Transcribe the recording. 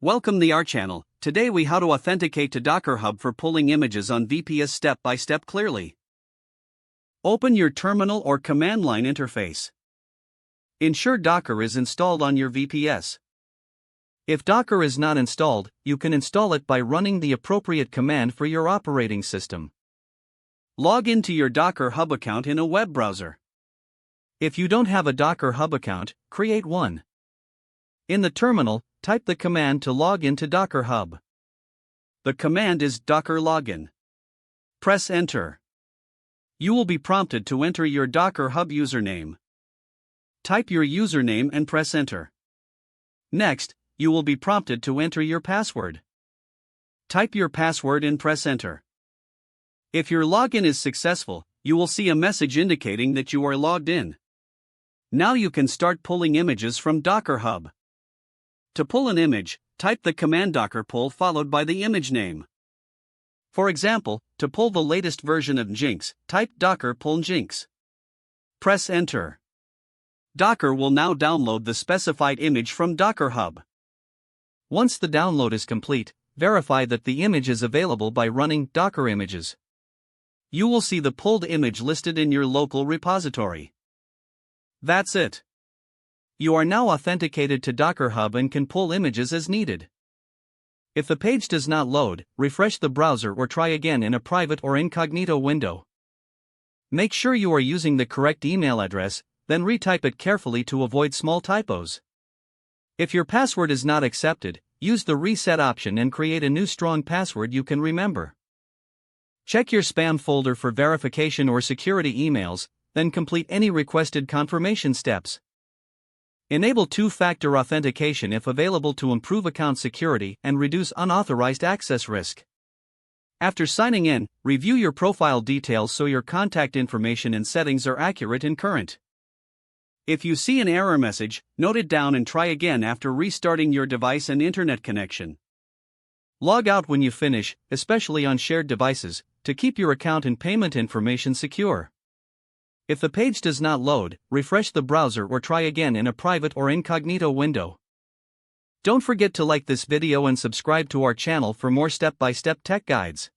Welcome to our channel. Today we how to authenticate to Docker Hub for pulling images on VPS step by step clearly. Open your terminal or command line interface. Ensure Docker is installed on your VPS. If Docker is not installed, you can install it by running the appropriate command for your operating system. Log into your Docker Hub account in a web browser. If you don't have a Docker Hub account, create one. In the terminal, type the command to log into Docker Hub. The command is docker login. Press enter. You will be prompted to enter your Docker Hub username. Type your username and press enter. Next, you will be prompted to enter your password. Type your password and press enter. If your login is successful, you will see a message indicating that you are logged in. Now you can start pulling images from Docker Hub. To pull an image, type the command docker pull followed by the image name. For example, to pull the latest version of Jinx, type docker pull Jinx. Press enter. Docker will now download the specified image from Docker Hub. Once the download is complete, verify that the image is available by running Docker Images. You will see the pulled image listed in your local repository. That's it. You are now authenticated to Docker Hub and can pull images as needed. If the page does not load, refresh the browser or try again in a private or incognito window. Make sure you are using the correct email address, then retype it carefully to avoid small typos. If your password is not accepted, use the reset option and create a new strong password you can remember. Check your spam folder for verification or security emails, then complete any requested confirmation steps. Enable two-factor authentication if available to improve account security and reduce unauthorized access risk. After signing in, review your profile details so your contact information and settings are accurate and current. If you see an error message, note it down and try again after restarting your device and internet connection. Log out when you finish, especially on shared devices, to keep your account and payment information secure. If the page does not load, refresh the browser or try again in a private or incognito window. Don't forget to like this video and subscribe to our channel for more step-by-step tech guides.